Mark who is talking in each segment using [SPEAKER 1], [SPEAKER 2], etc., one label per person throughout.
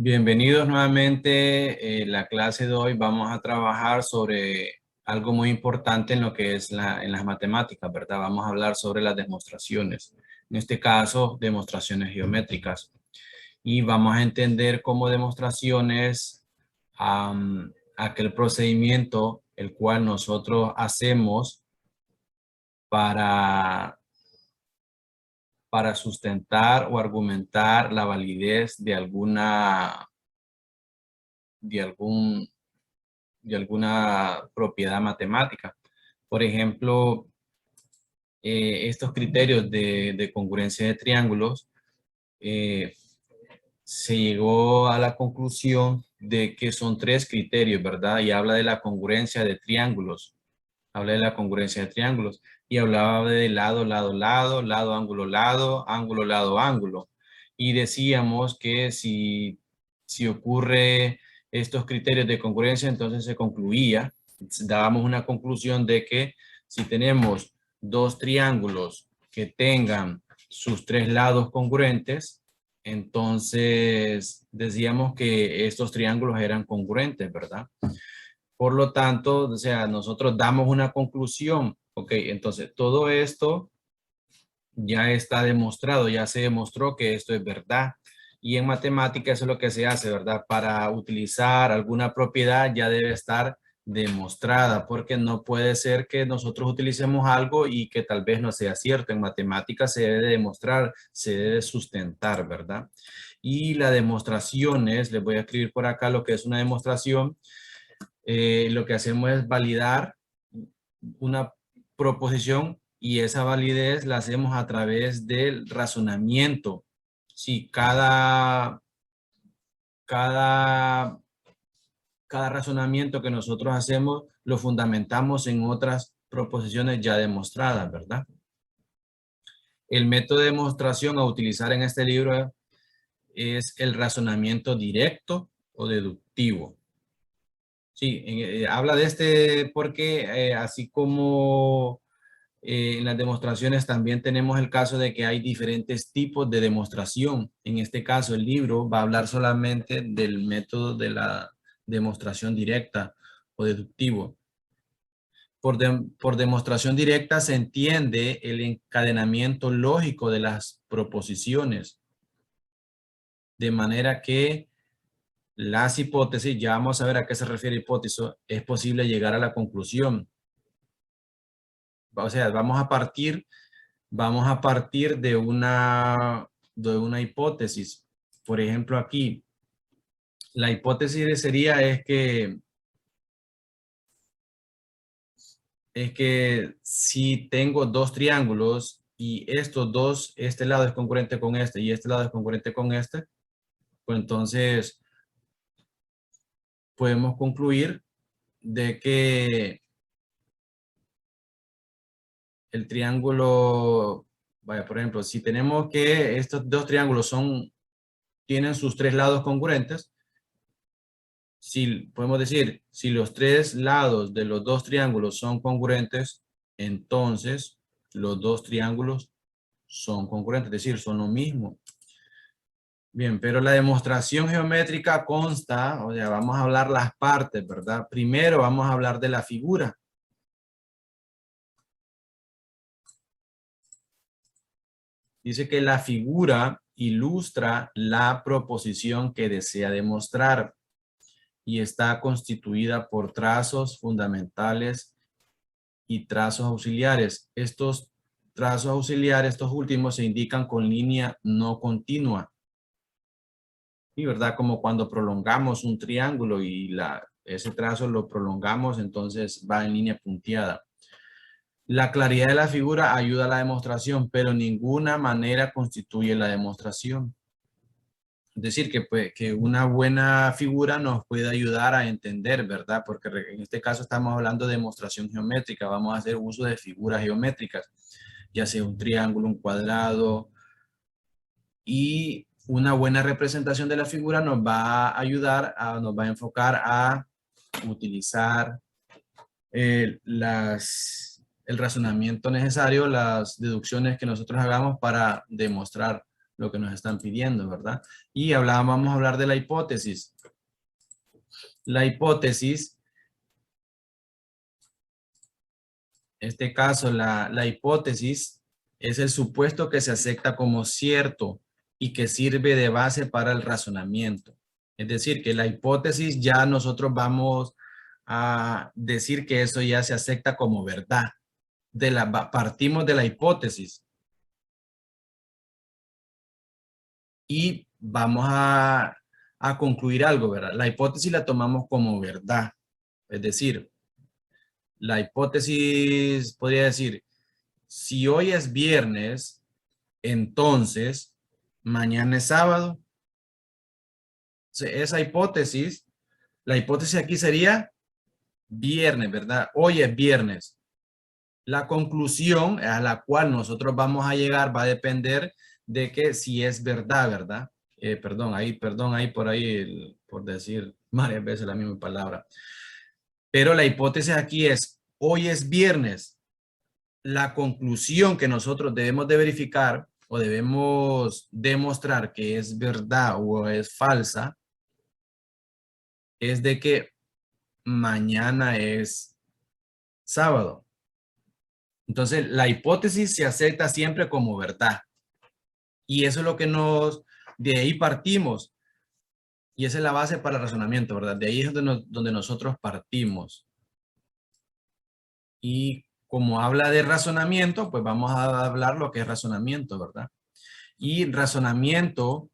[SPEAKER 1] Bienvenidos nuevamente. La clase de hoy vamos a trabajar sobre algo muy importante en lo que es en las matemáticas, ¿verdad? Vamos a hablar sobre las demostraciones. En este caso, demostraciones geométricas. Y vamos a entender como demostraciones aquel procedimiento el cual nosotros hacemos para, para sustentar o argumentar la validez de algún de alguna propiedad matemática. Por ejemplo, estos criterios de congruencia de triángulos, eh, se llegó a la conclusión de que son tres criterios, ¿verdad? Y habla de la congruencia de triángulos. Habla de la congruencia de triángulos. Y hablaba de lado, lado, lado, lado, ángulo, lado, ángulo. Y decíamos que si ocurre estos criterios de congruencia, entonces se concluía, dábamos una conclusión de que si tenemos dos triángulos que tengan sus tres lados congruentes, entonces decíamos que estos triángulos eran congruentes, ¿verdad? Por lo tanto, o sea, nosotros damos una conclusión. Ok, entonces todo esto ya está demostrado, ya se demostró que esto es verdad. Y en matemática eso es lo que se hace, ¿verdad? Para utilizar alguna propiedad ya debe estar demostrada, porque no puede ser que nosotros utilicemos algo y que tal vez no sea cierto. En matemática se debe demostrar, se debe sustentar, ¿verdad? Y la demostración es, les voy a escribir por acá lo que es una demostración. Lo que hacemos es validar una proposición y esa validez la hacemos a través del razonamiento. Si cada, cada razonamiento que nosotros hacemos lo fundamentamos en otras proposiciones ya demostradas, ¿verdad? El método de demostración a utilizar en este libro es el razonamiento directo o deductivo. Sí, habla de este porque así como en las demostraciones también tenemos el caso de que hay diferentes tipos de demostración. En este caso, el libro va a hablar solamente del método de la demostración directa o deductivo. Por demostración directa se entiende el encadenamiento lógico de las proposiciones, de manera que las hipótesis, ya vamos a ver a qué se refiere hipótesis, es posible llegar a la conclusión. O sea, vamos a partir de una hipótesis. Por ejemplo, aquí, la hipótesis sería es que si tengo dos triángulos y estos dos, este lado es congruente con este y este lado es congruente con este, pues entonces podemos concluir de que el triángulo, vaya, por ejemplo, si tenemos que estos dos triángulos tienen sus tres lados congruentes, si podemos decir, si los tres lados de los dos triángulos son congruentes, entonces los dos triángulos son congruentes, es decir, son lo mismo. Bien, pero la demostración geométrica consta, o sea, vamos a hablar las partes, ¿verdad? Primero vamos a hablar de la figura. Dice que la figura ilustra la proposición que desea demostrar y está constituida por trazos fundamentales y trazos auxiliares. Estos trazos auxiliares, estos últimos, se indican con línea no continua. Y verdad, como cuando prolongamos un triángulo y ese trazo lo prolongamos, entonces va en línea punteada. La claridad de la figura ayuda a la demostración, pero ninguna manera constituye la demostración. Es decir, que una buena figura nos puede ayudar a entender, ¿verdad? Porque en este caso estamos hablando de demostración geométrica. Vamos a hacer uso de figuras geométricas, ya sea un triángulo, un cuadrado. Y una buena representación de la figura nos va a ayudar, nos va a enfocar a utilizar el razonamiento necesario, las deducciones que nosotros hagamos para demostrar lo que nos están pidiendo, ¿verdad? Y vamos a hablar de la hipótesis. La hipótesis, en este caso, la hipótesis es el supuesto que se acepta como cierto y que sirve de base para el razonamiento. Es decir, que la hipótesis ya nosotros vamos a decir que eso ya se acepta como verdad. Partimos de la hipótesis y vamos a concluir algo, ¿verdad? La hipótesis la tomamos como verdad. Es decir, la hipótesis podría decir, si hoy es viernes, entonces mañana es sábado. Esa hipótesis, la hipótesis aquí sería viernes, ¿verdad? Hoy es viernes. La conclusión a la cual nosotros vamos a llegar va a depender de que si es verdad, ¿verdad? Perdón, ahí por ahí, por decir varias veces la misma palabra. Pero la hipótesis aquí es, hoy es viernes. La conclusión que nosotros debemos de verificar o debemos demostrar que es verdad o es falsa es de que mañana es sábado. Entonces, la hipótesis se acepta siempre como verdad. Y eso es lo que de ahí partimos. Y esa es la base para el razonamiento, ¿verdad? De ahí es donde nosotros partimos. Y como habla de razonamiento, pues vamos a hablar lo que es razonamiento, ¿verdad? Y razonamiento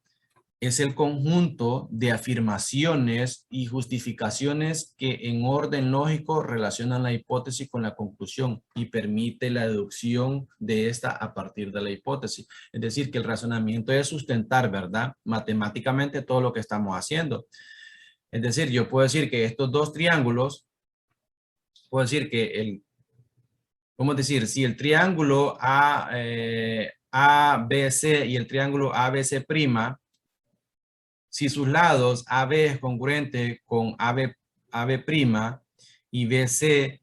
[SPEAKER 1] es el conjunto de afirmaciones y justificaciones que en orden lógico relacionan la hipótesis con la conclusión y permite la deducción de esta a partir de la hipótesis. Es decir, que el razonamiento es sustentar, ¿verdad? Matemáticamente todo lo que estamos haciendo. Es decir, yo puedo decir que estos dos triángulos, puedo decir que ¿cómo decir? Si el triángulo ABC y el triángulo ABC', si sus lados AB es congruente con AB' y BC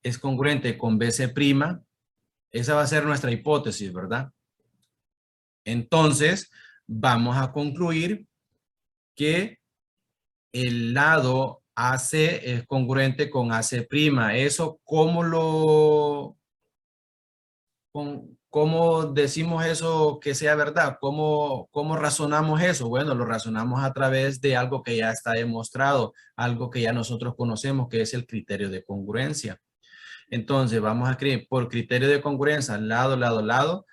[SPEAKER 1] es congruente con BC', esa va a ser nuestra hipótesis, ¿verdad? Entonces, vamos a concluir que el lado AC es congruente con AC'. Eso, ¿cómo decimos eso que sea verdad? ¿Cómo razonamos eso? Bueno, lo razonamos a través de algo que ya está demostrado, algo que ya nosotros conocemos, que es el criterio de congruencia. Entonces, vamos a escribir por criterio de congruencia, lado, lado, lado.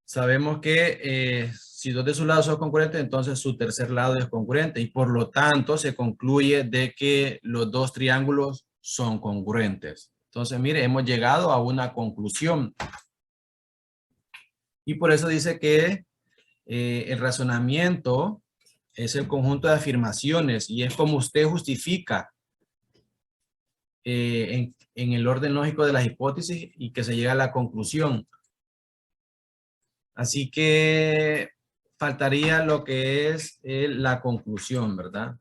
[SPEAKER 1] Sabemos que si dos de sus lados son congruentes, entonces su tercer lado es congruente y por lo tanto se concluye de que los dos triángulos son congruentes. Entonces, mire, hemos llegado a una conclusión. Y por eso dice que el razonamiento es el conjunto de afirmaciones y es como usted justifica en el orden lógico de las hipótesis y que se llega a la conclusión. Así que faltaría lo que es la conclusión, ¿verdad?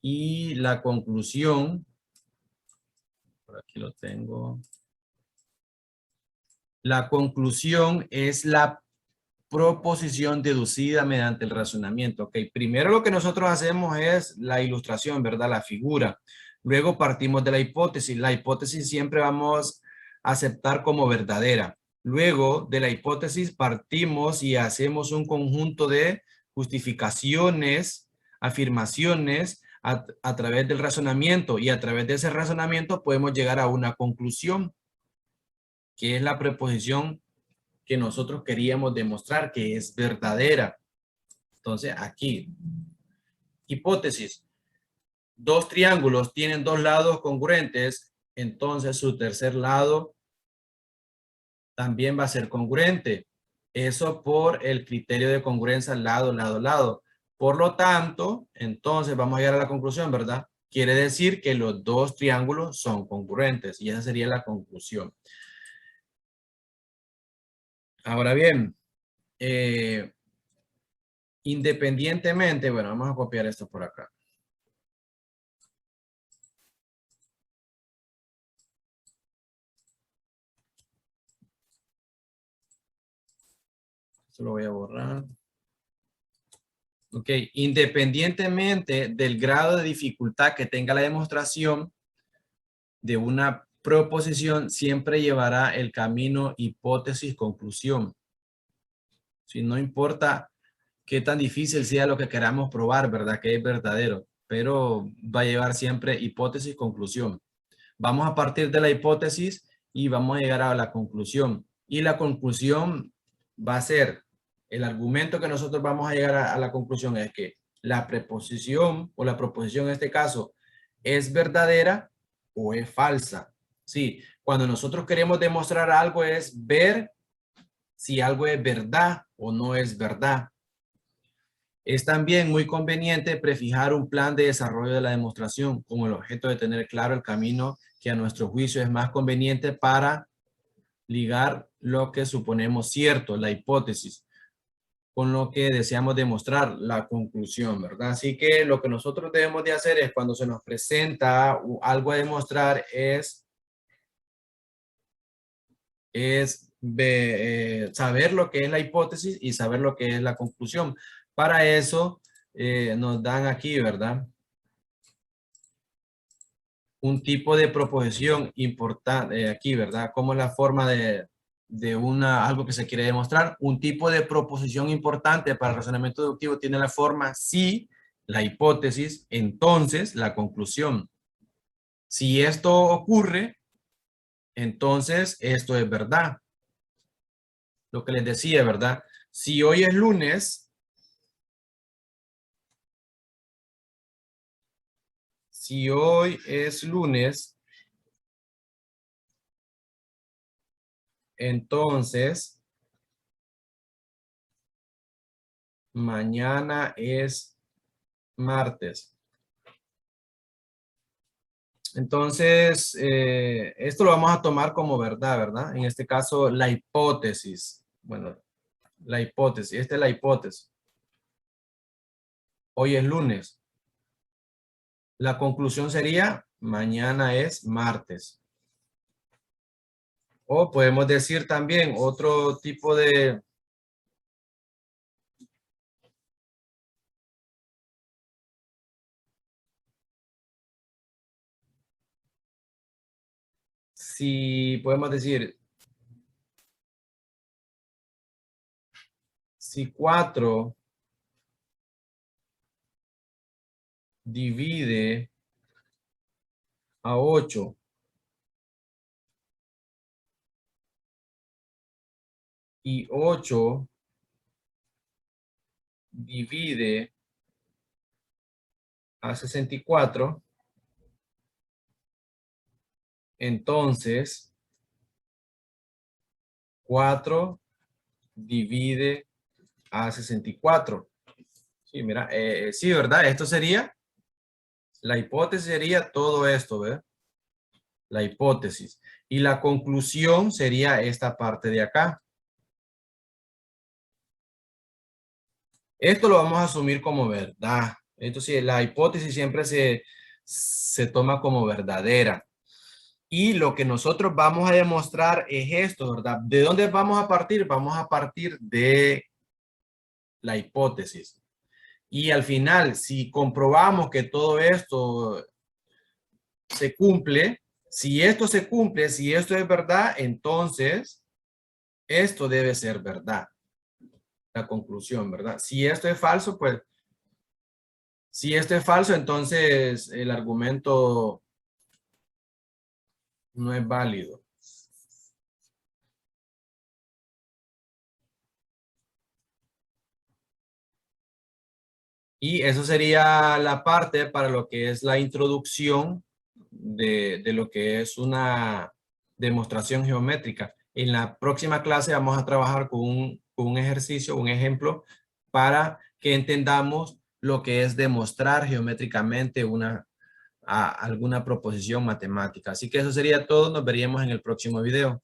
[SPEAKER 1] Y la conclusión, por aquí lo tengo. La conclusión es la proposición deducida mediante el razonamiento. Ok, primero lo que nosotros hacemos es la ilustración, ¿verdad? La figura. Luego partimos de la hipótesis. La hipótesis siempre vamos a aceptar como verdadera. Luego de la hipótesis partimos y hacemos un conjunto de justificaciones, afirmaciones a través del razonamiento y a través de ese razonamiento podemos llegar a una conclusión, que es la preposición que nosotros queríamos demostrar que es verdadera. Entonces, aquí, hipótesis. Dos triángulos tienen dos lados congruentes, entonces su tercer lado también va a ser congruente. Eso por el criterio de congruencia lado, lado, lado. Por lo tanto, entonces vamos a llegar a la conclusión, ¿verdad? Quiere decir que los dos triángulos son congruentes y esa sería la conclusión. Ahora bien, independientemente, bueno, vamos a copiar esto por acá. Esto lo voy a borrar. Ok, independientemente del grado de dificultad que tenga la demostración de una proposición, siempre llevará el camino hipótesis-conclusión. Si no importa qué tan difícil sea lo que queramos probar, ¿verdad? Que es verdadero, pero va a llevar siempre hipótesis-conclusión. Vamos a partir de la hipótesis y vamos a llegar a la conclusión. Y la conclusión va a ser, el argumento que nosotros vamos a llegar a la conclusión es que la preposición o la proposición en este caso es verdadera o es falsa. Sí, cuando nosotros queremos demostrar algo es ver si algo es verdad o no es verdad. Es también muy conveniente prefijar un plan de desarrollo de la demostración con el objeto de tener claro el camino que a nuestro juicio es más conveniente para ligar lo que suponemos cierto, la hipótesis, con lo que deseamos demostrar, la conclusión, ¿verdad? Así que lo que nosotros debemos de hacer es cuando se nos presenta algo a demostrar saber lo que es la hipótesis y saber lo que es la conclusión. Para eso nos dan aquí, ¿verdad? Un tipo de proposición importante aquí, ¿verdad? Como la forma de algo que se quiere demostrar. Un tipo de proposición importante para el razonamiento deductivo tiene la forma si, la hipótesis, entonces la conclusión. Si esto ocurre, entonces esto es verdad. Lo que les decía, ¿verdad? Si hoy es lunes, entonces mañana es martes. Entonces, esto lo vamos a tomar como verdad, ¿verdad? En este caso, la hipótesis. Bueno, la hipótesis. Esta es la hipótesis. Hoy es lunes. La conclusión sería, mañana es martes. O podemos decir también otro tipo de... Si podemos decir, si 4 divide a 8 y 8 divide a 64, entonces 4 divide a 64. Sí, mira, sí, ¿verdad? Esto sería, la hipótesis sería todo esto, ¿verdad? La hipótesis. Y la conclusión sería esta parte de acá. Esto lo vamos a asumir como verdad. Entonces, la hipótesis siempre se toma como verdadera. Y lo que nosotros vamos a demostrar es esto, ¿verdad? ¿De dónde vamos a partir? Vamos a partir de la hipótesis. Y al final, si comprobamos que todo esto se cumple, si esto se cumple, si esto es verdad, entonces esto debe ser verdad. La conclusión, ¿verdad? Si esto es falso, pues, si esto es falso, entonces el argumento no es válido. Y eso sería la parte para lo que es la introducción de lo que es una demostración geométrica. En la próxima clase vamos a trabajar con un ejercicio, un ejemplo, para que entendamos lo que es demostrar geométricamente alguna proposición matemática. Así que eso sería todo. Nos veríamos en el próximo video.